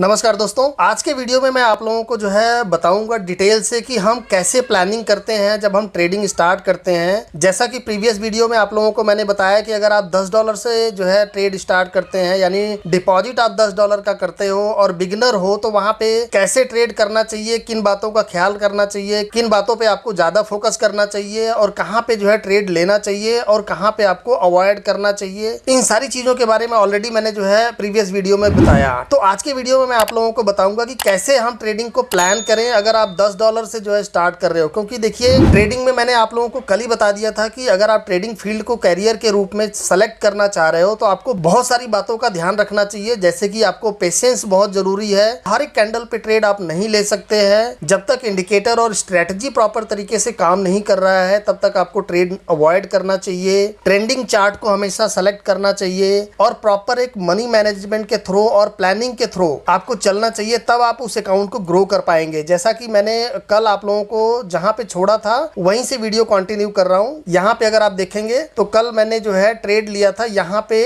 नमस्कार दोस्तों, आज के वीडियो में मैं आप लोगों को जो है बताऊंगा डिटेल से कि हम कैसे प्लानिंग करते हैं जब हम ट्रेडिंग स्टार्ट करते हैं। जैसा कि प्रीवियस वीडियो में आप लोगों को मैंने बताया कि अगर आप $10 से जो है ट्रेड स्टार्ट करते हैं, यानी डिपॉजिट आप $10 का करते हो और बिगिनर हो, तो वहां पे कैसे ट्रेड करना चाहिए, किन बातों का ख्याल करना चाहिए, किन बातों पे आपको ज्यादा फोकस करना चाहिए और कहाँ पे जो है ट्रेड लेना चाहिए और कहाँ पे आपको अवॉइड करना चाहिए, इन सारी चीजों के बारे में ऑलरेडी मैंने जो है प्रीवियस वीडियो में बताया। तो आज के वीडियो में मैं आप लोगों को बताऊंगा कि कैसे हम ट्रेडिंग को प्लान करें अगर आप $10 से जो है स्टार्ट कर रहे हो। क्योंकि देखिए, ट्रेडिंग में मैंने आप लोगों को कल ही बता दिया था कि अगर आप ट्रेडिंग फील्ड को कैरियर के रूप में सेलेक्ट करना चाह रहे हो तो आपको बहुत सारी बातों का ध्यान रखना चाहिए। जैसे कि आपको पेशेंस बहुत जरूरी है। हर एक कैंडल पे ट्रेड आप नहीं ले सकते हैं। जब तक इंडिकेटर और स्ट्रेटजी प्रॉपर तरीके से काम नहीं कर रहा है तब तक आपको ट्रेड अवॉइड करना चाहिए। ट्रेंडिंग चार्ट को हमेशा सेलेक्ट करना चाहिए और प्रॉपर एक मनी मैनेजमेंट के थ्रू और प्लानिंग के थ्रू आपको चलना चाहिए, तब आप उस अकाउंट को ग्रो कर पाएंगे। जैसा कि मैंने कल आप लोगों को जहां पे छोड़ा था वहीं से वीडियो कंटिन्यू कर रहा हूं। यहां पे अगर आप देखेंगे तो कल मैंने जो है ट्रेड लिया था, यहां पे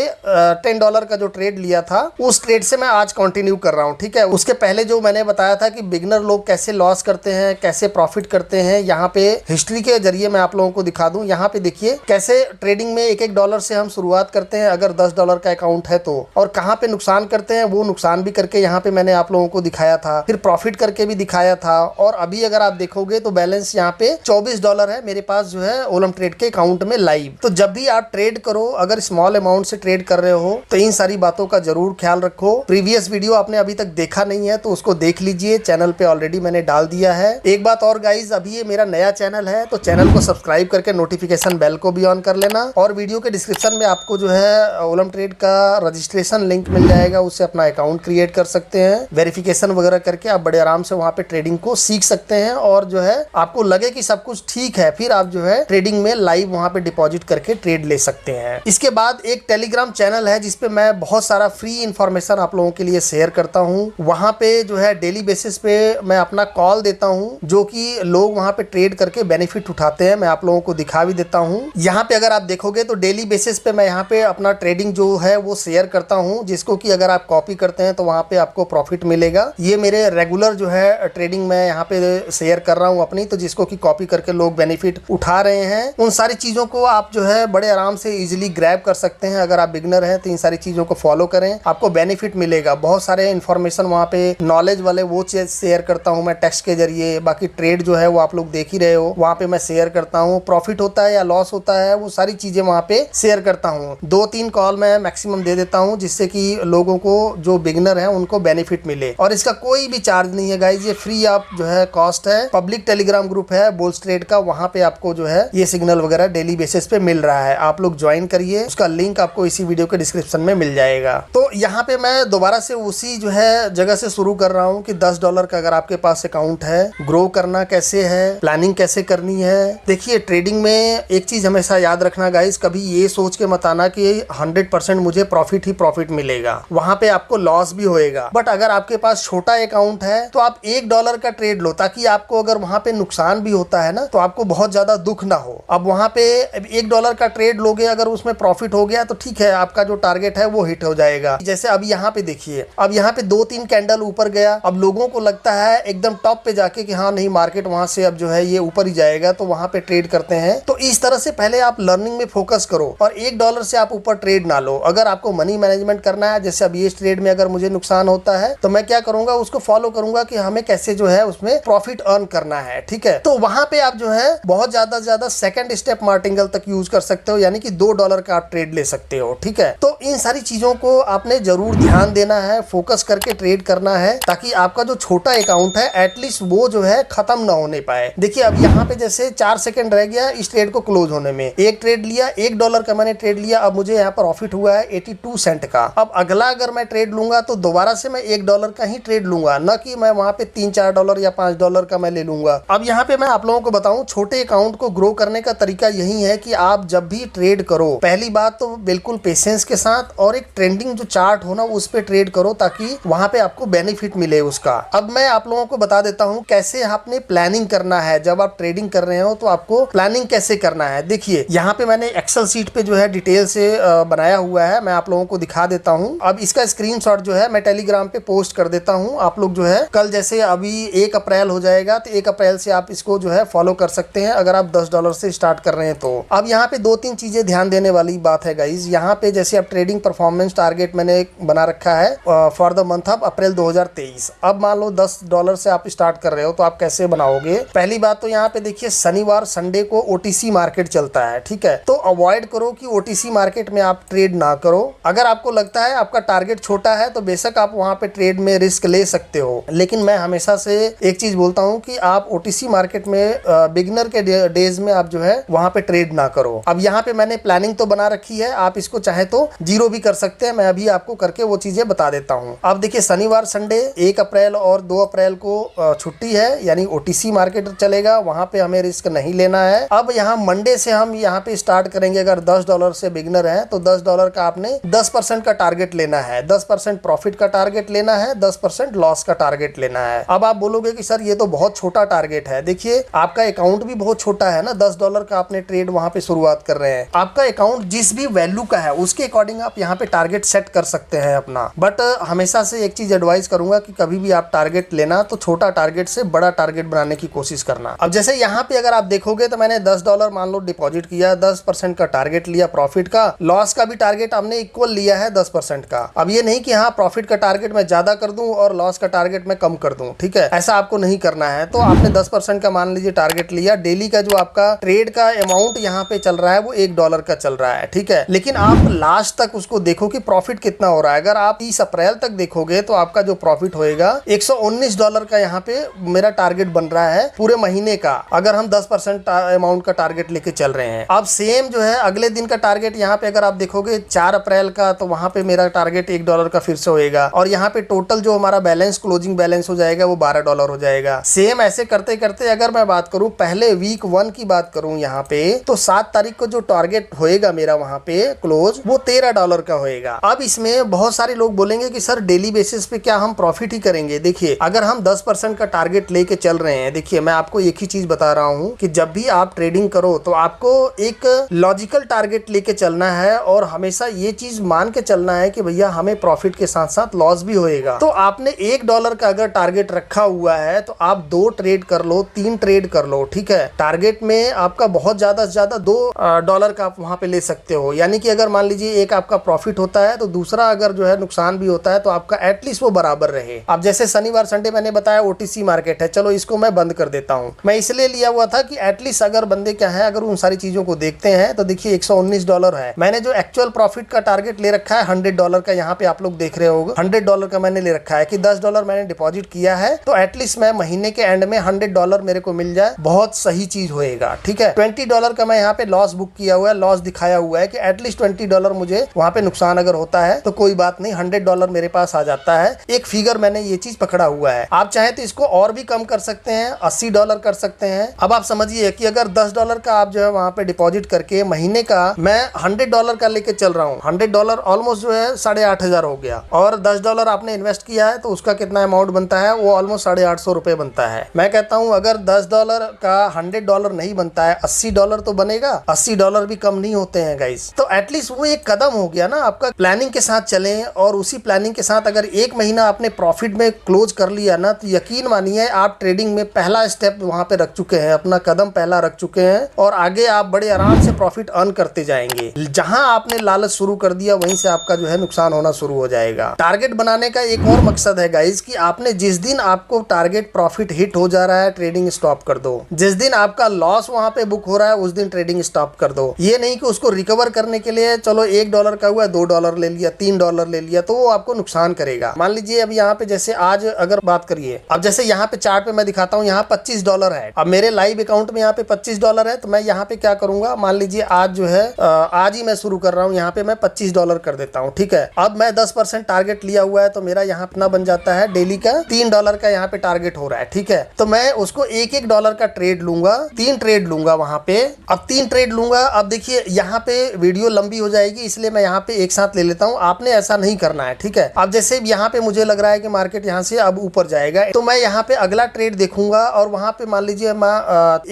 $10 का जो ट्रेड लिया था उस ट्रेड से मैं आज कंटिन्यू कर रहा हूं। ठीक है, उसके पहले जो मैंने बताया था कि बिगिनर लोग कैसे लॉस करते हैं, कैसे प्रॉफिट करते हैं, यहाँ पे हिस्ट्री के जरिए मैं आप लोगों को दिखा दूं। यहाँ पे देखिए कैसे ट्रेडिंग में एक $1 से हम शुरुआत करते हैं अगर $10 का अकाउंट है तो, और कहाँ पे नुकसान करते हैं वो नुकसान भी करके यहाँ पे मैंने आप लोगों को दिखाया था, फिर प्रॉफिट करके भी दिखाया था। और अभी अगर आप देखोगे तो बैलेंस यहाँ पे $24 है मेरे पास जो है ओलम ट्रेड के अकाउंट में लाइव। तो जब भी आप ट्रेड करो, अगर स्मॉल अमाउंट से ट्रेड कर रहे हो तो इन सारी बातों का जरूर ख्याल रखो। प्रीवियस वीडियो आपने अभी तक देखा नहीं है तो उसको देख लीजिए, चैनल पे ऑलरेडी मैंने डाल दिया है। एक बात और गाइज, अभी ये मेरा नया चैनल है तो चैनल को सब्सक्राइब करके नोटिफिकेशन बेल को भी ऑन कर लेना। और वीडियो के डिस्क्रिप्शन में आपको जो है ओलम ट्रेड का रजिस्ट्रेशन लिंक मिल जाएगा, उससे अपना अकाउंट क्रिएट कर सकते हैं। वेरिफिकेशन वगैरह करके आप बड़े आराम से वहाँ पे ट्रेडिंग को सीख सकते हैं और जो है आपको लगे कि सब कुछ ठीक है, फिर आप जो है ट्रेडिंग में लाइव वहाँ पे डिपॉजिट करके ट्रेड ले सकते हैं। इसके बाद एक टेलीग्राम चैनल है जिसपे मैं बहुत सारा फ्री इंफॉर्मेशन आप लोगों के लिए शेयर करता हूँ। वहाँ पे जो है डेली बेसिस पे मैं अपना कॉल देता हूँ, जो कि लोग वहाँ पे ट्रेड करके बेनिफिट उठाते हैं। मैं आप लोगों को दिखा भी देता हूँ। यहाँ पे अगर आप देखोगे तो डेली बेसिस पे मैं यहाँ पे अपना ट्रेडिंग जो है वो शेयर करता हूँ, जिसको कि अगर आप कॉपी करते हैं तो वहाँ पे आपको प्रॉफिट मिलेगा। ये मेरे रेगुलर जो है ट्रेडिंग में यहाँ पे शेयर कर रहा हूँ अपनी, तो जिसको कि कॉपी करके लोग बेनिफिट उठा रहे हैं। उन सारी चीजों को आप जो है बड़े आराम से इजीली ग्रैब कर सकते हैं। अगर आप बिगनर हैं तो इन सारी चीजों को फॉलो करें, आपको बेनिफिट मिलेगा। बहुत सारे इन्फॉर्मेशन वहाँ पे नॉलेज वाले वो चीज शेयर करता हूँ मैं टेक्स्ट के जरिए। बाकी ट्रेड जो है वो आप लोग देख ही रहे हो, वहाँ पे मैं शेयर करता हूँ। प्रॉफिट होता है या लॉस होता है वो सारी चीजें वहाँ पे शेयर करता हूँ। 2-3 कॉल मैं मैक्सिमम दे देता हूँ जिससे कि लोगों को जो बिगनर है उनको बेनिफिट मिले। और इसका कोई भी चार्ज नहीं है गाइज, ये फ्री आप जो है कॉस्ट है। पब्लिक टेलीग्राम ग्रुप है बुल्स ट्रेड का, वहाँ पे आपको जो है ये सिग्नल वगैरह डेली बेसिस पे मिल रहा है। आप लोग ज्वाइन करिए, उसका लिंक आपको इसी वीडियो के डिस्क्रिप्शन में मिल जाएगा। तो यहाँ पे मैं दोबारा से उसी जो है जगह से शुरू कर रहा हूँ कि $10 का अगर आपके पास अकाउंट है, ग्रो करना कैसे है, प्लानिंग कैसे करनी है। देखिए, ट्रेडिंग में एक चीज हमेशा याद रखना गाइज, कभी ये सोच के मत आना कि 100% मुझे प्रॉफिट ही प्रॉफिट मिलेगा। वहां पे आपको लॉस भी होएगा। बट अगर आपके पास छोटा अकाउंट है तो आप $1 का ट्रेड लो, ताकि आपको अगर वहां पे नुकसान भी होता है ना तो आपको बहुत ज्यादा दुख ना हो। अब वहां पे $1 का ट्रेड लोगे, अगर उसमें प्रॉफिट हो गया तो ठीक है, आपका जो टारगेट है वो हिट हो जाएगा। जैसे अब यहाँ पे देखिए, अब यहाँ पे 2-3 कैंडल ऊपर गया। अब लोगों को लगता है एकदम टॉप पे जाके कि हाँ नहीं, मार्केट वहां से अब जो है ये ऊपर ही जाएगा, तो वहां पे ट्रेड करते हैं। तो इस तरह से पहले आप लर्निंग में फोकस करो और $1 से आप ऊपर ट्रेड ना लो। अगर आपको मनी मैनेजमेंट करना है, जैसे अब ये ट्रेड में अगर मुझे नुकसान होता है तो मैं क्या करूंगा, उसको फॉलो करूंगा कि हमें कैसे जो है उसमें प्रॉफिट अर्न करना है। ठीक है, तो वहां पे आप जो है बहुत ज्यादा सेकंड स्टेप मार्टिंगल तक यूज कर सकते हो, यानी कि $2 का आप ट्रेड ले सकते हो। ठीक है, तो इन सारी चीजों को आपने जरूर ध्यान देना है, फोकस करके ट्रेड करना है, ताकि आपका जो छोटा अकाउंट है एटलीस्ट वो जो है खत्म ना होने पाए। देखिए, अब यहाँ पे जैसे 4 सेकंड रह गया इस ट्रेड को क्लोज होने में। एक ट्रेड लिया, $1 का मैंने ट्रेड लिया, अब मुझे यहाँ पर प्रॉफिट हुआ है 82 सेंट का। अब अगला अगर मैं ट्रेड लूंगा तो दोबारा से मैं $1 का ही ट्रेड लूंगा, न कि मैं वहां पे $3-4 या $5 का मैं ले लूंगा। अब यहाँ पे मैं आप लोगों को बताऊं, छोटे अकाउंट को ग्रो करने का तरीका यही है कि आप जब भी ट्रेड करो, पहली बात तो बिल्कुल पेशेंस के साथ और एक ट्रेंडिंग जो चार्ट हो ना उस पे ट्रेड करो, ताकि वहां पे आपको बेनिफिट मिले उसका। अब मैं आप लोगों को बता देता हूँ कैसे आपने प्लानिंग करना है। जब आप ट्रेडिंग कर रहे हो तो आपको प्लानिंग कैसे करना है। देखिए, यहाँ पे मैंने एक्सेल सीट पे जो है डिटेल से बनाया हुआ है, मैं आप लोगों को दिखा देता हूँ। अब इसका स्क्रीनशॉट जो है मैं टेलीग्राम टेलीग्राम पे पोस्ट कर देता हूँ। आप लोग जो है कल, जैसे अभी 1 अप्रैल हो जाएगा, तो 1 अप्रैल से आप इसको जो है फॉलो कर सकते हैं अगर आप $10 से स्टार्ट कर रहे हैं तो। अब यहाँ पे 2-3 चीजें ध्यान देने वाली बात है गाइज। यहाँ पे जैसे अब ट्रेडिंग परफॉर्मेंस टारगेट मैंने बना रखा है for the month of April 2023। अब मान लो $10 से आप स्टार्ट कर रहे हो तो आप कैसे बनाओगे? पहली बात तो यहाँ पे देखिए, शनिवार संडे को OTC मार्केट चलता है, ठीक है। तो अवॉइड करो कि OTC मार्केट में आप ट्रेड ना करो। अगर आपको लगता है आपका टारगेट छोटा है तो बेशक आप वहां पे ट्रेड में रिस्क ले सकते हो, लेकिन मैं हमेशा से एक चीज बोलता हूं कि आप OTC मार्केट में बिगिनर के डेज में आप जो है वहां पे ट्रेड ना करो। अब यहाँ पे मैंने प्लानिंग तो बना रखी है, आप इसको चाहे तो जीरो भी कर सकते हैं। मैं अभी आपको करके वो चीजें बता देता हूँ। अब देखिए, शनिवार संडे 1 अप्रैल और 2 अप्रैल को छुट्टी है, यानी OTC मार्केट चलेगा, वहां पे हमें रिस्क नहीं लेना है। अब यहाँ मंडे से हम यहाँ पे स्टार्ट करेंगे। अगर $10 से बिगिनर है तो $10 का आपने 10% का टारगेट लेना है, 10% प्रॉफिट का टारगेट लेना है, 10% लॉस का टारगेट लेना है। अब आप बोलोगे कि सर ये तो बहुत छोटा टारगेट है। देखिए, आपका अकाउंट भी बहुत छोटा है ना, $10 का आपने ट्रेड वहां पे शुरुआत कर रहे हैं। आपका अकाउंट जिस भी वैल्यू का है उसके अकॉर्डिंग आप यहाँ पे टारगेट सेट कर सकते हैं अपना। बट हमेशा से एक चीज एडवाइस करूंगा कि कभी भी आप टारगेट लेना तो छोटा टारगेट से बड़ा टारगेट बनाने की कोशिश करना। अब जैसे यहाँ पे अगर आप देखोगे तो मैंने $10 मान लो डिपॉजिट किया, 10% का टारगेट लिया प्रॉफिट का, लॉस का भी टारगेट हमने इक्वल लिया है 10% का। अब ये नहीं कि हाँ प्रॉफिट का टारगेट मैं ज्यादा कर दूं और लॉस का टारगेट मैं कम कर दूं, ठीक है, ऐसा आपको नहीं करना है। तो आपने 10% का मान लीजिए टारगेट लिया। डेली का जो आपका ट्रेड का अमाउंट यहाँ पे चल रहा है वो $1 का चल रहा है, ठीक है। लेकिन आप लास्ट तक उसको देखो कि प्रॉफिट कितना हो रहा है। अगर आप 30 अप्रैल तक देखोगे तो आपका जो प्रॉफिट होएगा $119 का यहाँ पे मेरा टारगेट बन रहा है पूरे महीने का, अगर हम 10% अमाउंट का टारगेट लेके चल रहे हैं। अब सेम जो है अगले दिन का टारगेट यहाँ पे अगर आप देखोगे 4 अप्रैल का, तो वहां पे मेरा टारगेट $1 का फिर से होएगा, और यहाँ पे टोटल जो हमारा बैलेंस, क्लोजिंग बैलेंस हो जाएगा वो $12 हो जाएगा। सेम ऐसे करते करते अगर मैं बात करूं पहले वीक 1 की बात करूं यहाँ पे, तो 7 तारीख को जो टारगेट होएगा मेरा वहां पे क्लोज, वो $13 का होएगा। अब इसमें बहुत सारे लोग बोलेंगे कि सर डेली बेसिस पे क्या हम प्रॉफिट ही करेंगे? देखिए, अगर हम 10% का टारगेट लेके चल रहे हैं, देखिए मैं आपको एक ही चीज बता रहा हूँ कि जब भी आप ट्रेडिंग करो तो आपको एक लॉजिकल टारगेट लेके चलना है, और हमेशा ये चीज मान के चलना है कि भैया हमें प्रॉफिट के साथ साथ लॉस भी होएगा। तो आपने $1 का अगर टारगेट रखा हुआ है तो आप 2 ट्रेड कर लो, 3 ट्रेड कर लो, ठीक है। टारगेट में आपका बहुत ज्यादा से ज्यादा $2 का आप वहां पे ले सकते हो। यानी कि अगर मान लीजिए एक आपका प्रॉफिट होता है तो दूसरा अगर जो है नुकसान भी होता है तो आपका एटलीस्ट वो बराबर रहे। अब जैसे शनिवार संडे मैंने बताया OTC मार्केट है, चलो इसको मैं बंद कर देता हूँ। मैं इसलिए लिया हुआ था कि एटलीस्ट अगर बंदे क्या है, अगर उन सारी चीजों को देखते हैं तो देखिए $119 है। मैंने जो एक्चुअल प्रॉफिट का टारगेट ले रखा है $100 का, यहाँ पे आप लोग देख रहे होगे $100 का मैंने ले रखा है कि $10 मैंने डिपॉजिट किया है, तो एटलीस्ट मैं महीने के एंड में $100 मेरे को मिल जाए, बहुत सही चीज होएगा, ठीक है। $20 का मैं यहाँ पे लॉस बुक किया हुआ है, लॉस दिखाया हुआ है कि एटलीस्ट $20 मुझे वहां पे नुकसान अगर होता है तो कोई बात नहीं, $100 मेरे पास आ जाता है। एक फिगर मैंने ये चीज पकड़ा हुआ है। आप चाहे तो इसको और भी कम कर सकते हैं, $80 कर सकते हैं। अब आप समझिए कि अगर $10 का आप जो है वहां पे डिपॉजिट करके महीने का मैं $100 का लेके चल रहा हूँ, $100 ऑलमोस्ट जो है 8,500 हो गया, और $10 आपने इन्वेस्ट किया है तो उसका कितना अमाउंट बनता है, वो ऑलमोस्ट 850 रुपए बनता है। मैं कहता हूँ अगर $10 का $100 नहीं बनता है, $80 तो बनेगा। $80 भी कम नहीं होते हैं गाइस। तो एटलीस्ट वो एक कदम हो गया ना आपका। प्लानिंग के साथ चलें, और उसी प्लानिंग के साथ अगर 1 महीना आपने प्रॉफिट में क्लोज कर लिया ना, तो यकीन मानिए आप ट्रेडिंग में पहला स्टेप वहां पे रख चुके हैं, अपना कदम पहला रख चुके हैं, और आगे आप बड़े आराम से प्रॉफिट अर्न करते जाएंगे। जहां आपने लालच शुरू कर दिया वहीं से आपका जो है नुकसान होना शुरू हो जाएगा। टारगेट बनाने का एक और मकसद है गाइस कि आपने जिस दिन आपको टारगेट प्रॉफिट हिट हो जा रहा है, ट्रेडिंग स्टॉप कर दो। जिस दिन आपका लॉस वहां पे बुक हो रहा है उस दिन ट्रेडिंग स्टॉप कर दो। ये नहीं कि उसको रिकवर करने के लिए चलो $1 का हुआ $2 ले लिया, $3 ले लिया, तो वो आपको नुकसान करेगा। मान लीजिए अब यहाँ पे जैसे आज अगर बात करिए, अब जैसे यहाँ पे चार्ट पे मैं दिखाता हूँ, यहाँ $25 है। अब मेरे लाइव अकाउंट में यहाँ पे $25 है, तो मैं यहाँ पे क्या करूंगा, मान लीजिए आज जो है आज ही मैं शुरू कर रहा हूँ, यहाँ पे मैं $25 कर देता हूँ, ठीक है। अब मैं 10% टारगेट लिया हुआ है, तो मेरा यहाँ अपना बन जाता है डेली का $3 का यहाँ पे टारगेट हो रहा है, ठीक है। तो मैं उसको $1 का ट्रेड लूंगा, 3 ट्रेड लूंगा वहां पे। अब 3 ट्रेड लूंगा। अब देखिए यहाँ पे वीडियो लंबी हो जाएगी, इसलिए मैं यहाँ पे एक साथ ले लेता हूँ। आपने ऐसा नहीं करना है, ठीक है। अब जैसे यहाँ पे मुझे लग रहा है कि मार्केट यहाँ से अब ऊपर जाएगा, तो मैं यहाँ पे अगला ट्रेड देखूंगा, और वहां पे मान लीजिए मैं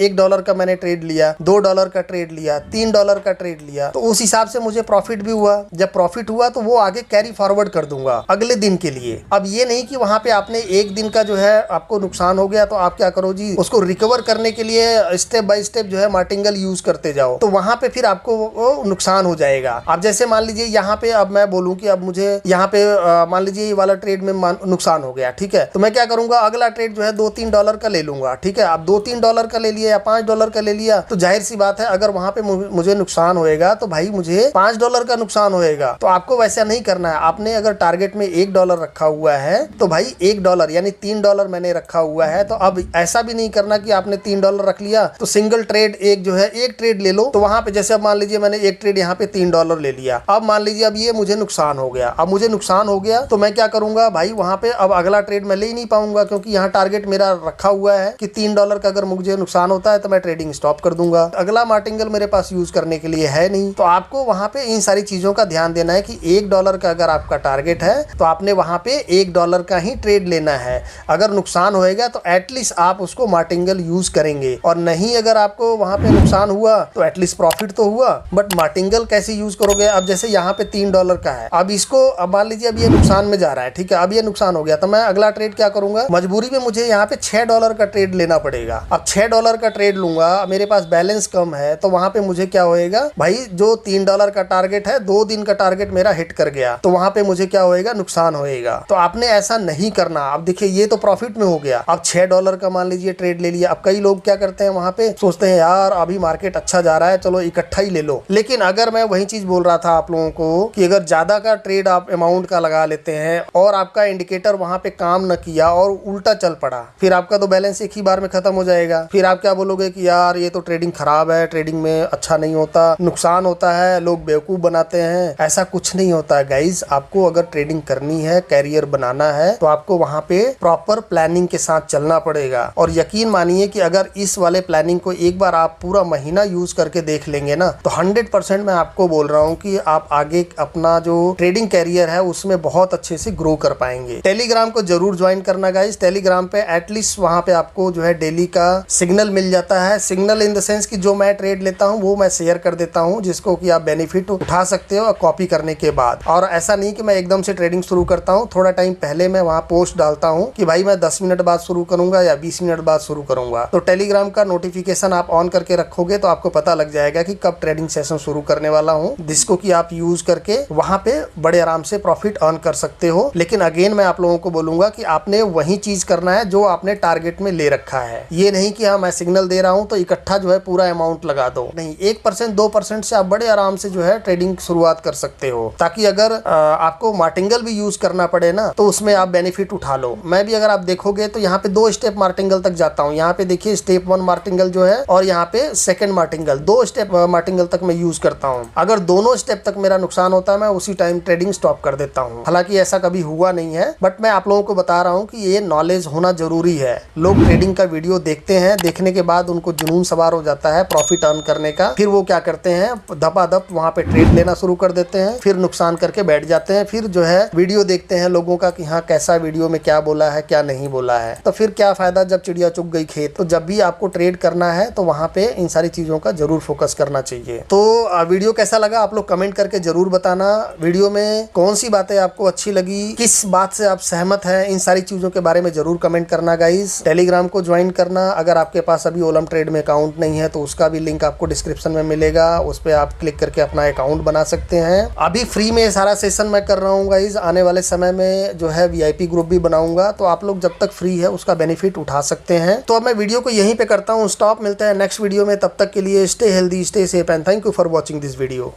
$1 का मैंने ट्रेड लिया, $2 का ट्रेड लिया, $3 का ट्रेड लिया, तो उस हिसाब से मुझे प्रॉफिट भी हुआ। जब प्रॉफिट हुआ तो वो आगे कैरी फॉरवर्ड कर दूंगा। अगले अगले दिन के लिए। अब ये नहीं कि वहां पे आपने एक दिन का जो है आपको नुकसान हो गया तो आप क्या करो जी, उसको रिकवर करने के लिए स्टेप बाय स्टेप जो है मार्टिंगल यूज करते जाओ, तो वहां पे फिर आपको नुकसान हो जाएगा। अब जैसे मान लीजिए यहाँ पे अब मैं बोलूँ कि अब मुझे यहाँ पे मान लीजिए ये वाला ट्रेड में नुकसान हो गया, ठीक है, तो मैं क्या करूंगा, अगला ट्रेड जो है $2-3 का ले लूंगा, ठीक है। अब $2-3 का ले लिया या $5 का ले लिया, तो जाहिर सी बात है अगर वहां पे मुझे नुकसान होएगा तो भाई मुझे $5 का नुकसान होएगा। तो आपको वैसा नहीं करना है। आपने अगर टारगेट में $1 रखा हुआ है तो भाई $1 यानी $3 मैंने रखा हुआ है, तो अब ऐसा भी नहीं करना कि आपने $3 रख लिया तो सिंगल ट्रेड एक ट्रेड ले लो। तो वहां पे जैसे अब मान लीजिए मैंने एक ट्रेड यहाँ पे $3 ले लिया, अब मान लीजिए अब ये मुझे नुकसान हो गया, अब मुझे नुकसान हो गया तो मैं क्या करूंगा भाई, वहां पे अब अगला ट्रेड मैं ले ही नहीं पाऊंगा, क्योंकि यहाँ टारगेट मेरा रखा हुआ है कि $3 का अगर मुझे नुकसान होता है तो मैं ट्रेडिंग स्टॉप कर दूंगा, अगला मार्टिंगल मेरे पास यूज करने के लिए है नहीं। तो आपको वहां पे इन सारी चीजों का ध्यान देना है कि $1 का अगर आपका टारगेट है तो आपने वहां पे $1 का ही ट्रेड लेना है। अगर नुकसान होएगा तो एटलीस्ट आप उसको मार्टिंगल यूज करेंगे, और नहीं अगर आपको वहां पे नुकसान हुआ तो एटलीस्ट प्रॉफिट तो हुआ, बट मार्टिंगल कैसे यूज करोगे। अब जैसे यहाँ पे $3 का है, अब इसको अब मान लीजिए अब ये नुकसान में जा रहा है, ठीक है, अब ये नुकसान हो गया तो मैं अगला ट्रेड क्या करूंगा, मजबूरी में मुझे यहाँ पे $6 का ट्रेड लेना पड़ेगा। अब $6 का ट्रेड लूंगा, मेरे पास बैलेंस कम है, तो वहां पे मुझे क्या होएगा भाई, जो $3 का टारगेट है 2 दिन का टारगेट मेरा हिट कर गया, तो वहां पे मुझे क्या होएगा, नुकसान होएगा। तो आपने ऐसा नहीं करना। अब देखिए ये तो प्रॉफिट में हो गया, अब $6 का मान लीजिए ट्रेड ले लिया। अब कई लोग क्या करते हैं, वहां पे सोचते हैं यार अभी मार्केट अच्छा जा रहा है, चलो इकट्ठा ही ले लो। लेकिन अगर मैं वही चीज बोल रहा था आप लोगों को कि अगर ज्यादा का ट्रेड आप अमाउंट का लगा लेते हैं और आपका इंडिकेटर वहां पे काम न किया और उल्टा चल पड़ा, फिर आपका तो बैलेंस एक ही बार में खत्म हो जाएगा। फिर आप क्या बोलोगे कि यार ये तो ट्रेडिंग खराब है, ट्रेडिंग में अच्छा नहीं होता, नुकसान होता है, लोग बेवकूफ बनाते हैं। ऐसा कुछ नहीं होता है गाइज। आपको अगर ट्रेडिंग करनी है, कैरियर बनाना है, तो आपको वहां पे प्रॉपर प्लानिंग के साथ चलना पड़ेगा। और यकीन मानिए कि अगर इस वाले प्लानिंग को एक बार आप पूरा महीना यूज करके देख लेंगे ना, तो 100% मैं आपको बोल रहा हूँ कि आप आगे अपना जो ट्रेडिंग कैरियर है उसमें बहुत अच्छे से ग्रो कर पाएंगे। टेलीग्राम को जरूर ज्वाइन करना गाइज। टेलीग्राम पे एटलीस्ट वहां पे आपको जो है डेली का सिग्नल मिल जाता है। सिग्नल इन द सेंस कि जो मैं ट्रेड लेता हूँ वो मैं शेयर कर देता हूँ, जिसको कि आप बेनिफिट उठा सकते हो कॉपी करने के बाद। और ऐसा नहीं कि मैं एकदम से ट्रेडिंग शुरू करता हूँ, थोड़ा टाइम पहले मैं वहाँ पोस्ट डालता हूँ कि भाई मैं 10 मिनट बाद शुरू करूंगा या 20 मिनट बाद शुरू करूंगा। तो टेलीग्राम का नोटिफिकेशन आप ऑन करके रखोगे तो आपको पता लग जाएगा कि कब ट्रेडिंग सेशन शुरू करने वाला हूँ, जिसको कि आप यूज करके वहां पे बड़े आराम से प्रॉफिट अर्न कर सकते हो। लेकिन अगेन मैं आप लोगों को बोलूंगा कि आपने वही चीज करना है जो आपने टारगेट में ले रखा है। ये नहीं कि हाँ मैं सिग्नल दे रहा हूँ तो इकट्ठा जो है पूरा अमाउंट लगा दो, नहीं, 1% 2% से आप बड़े आराम से जो है ट्रेडिंग शुरुआत कर सकते हो, ताकि अगर आपको मार्टिंगल भी यूज करना पड़े ना तो उसमें आप बेनिफिट उठा लो। मैं भी अगर आप देखोगे तो यहाँ पे 2 स्टेप मार्टिंगल तक जाता हूँ। यहाँ पे देखिए स्टेप 1 मार्टिंगल जो है और यहाँ पे सेकंड मार्टिंगल, 2 स्टेप मार्टिंगल तक मैं यूज करता हूँ। अगर दोनों स्टेप तक मेरा नुकसान होता है मैं उसी टाइम ट्रेडिंग स्टॉप कर देता हूँ। हालांकि ऐसा कभी हुआ नहीं है, बट मैं आप लोगों को बता रहा हूँ कि ये नॉलेज होना जरूरी है। लोग ट्रेडिंग का वीडियो देखते हैं, देखने के बाद उनको जुनून सवार हो जाता है प्रॉफिट अर्न करने का, फिर वो क्या करते हैं धपाधप वहां पे ट्रेड लेना शुरू कर देते हैं, फिर नुकसान करके बैठ जाते हैं। फिर जो है वीडियो देखते हैं लोगों का कि हाँ कैसा वीडियो में क्या बोला है क्या नहीं बोला है, तो फिर क्या फायदा जब चिड़िया चुग गई खेत। तो जब भी आपको ट्रेड करना है तो वहां पे इन सारी चीजों का जरूर फोकस करना चाहिए। तो वीडियो कैसा लगा आप लोग कमेंट करके जरूर बताना। वीडियो में कौन सी बातें आपको अच्छी लगी, किस बात से आप सहमत हैं, इन सारी चीजों के बारे में जरूर कमेंट करना गाइस। टेलीग्राम को ज्वाइन करना। अगर आपके पास अभी ओलम ट्रेड में अकाउंट नहीं है तो उसका भी लिंक आपको डिस्क्रिप्शन में मिलेगा, उस पर आप क्लिक करके अपना अकाउंट बना सकते हैं। अभी फ्री में सारा सेशन मैं कर रहा हूँ गाइस। आने वाले समय में जो है VIP ग्रुप भी बनाऊंगा, तो आप लोग जब तक फ्री है उसका बेनिफिट उठा सकते हैं। तो अब मैं वीडियो को यहीं पे करता हूँ स्टॉप। मिलते हैं नेक्स्ट वीडियो में, तब तक के लिए stay healthy, stay safe and thank you for watching this video.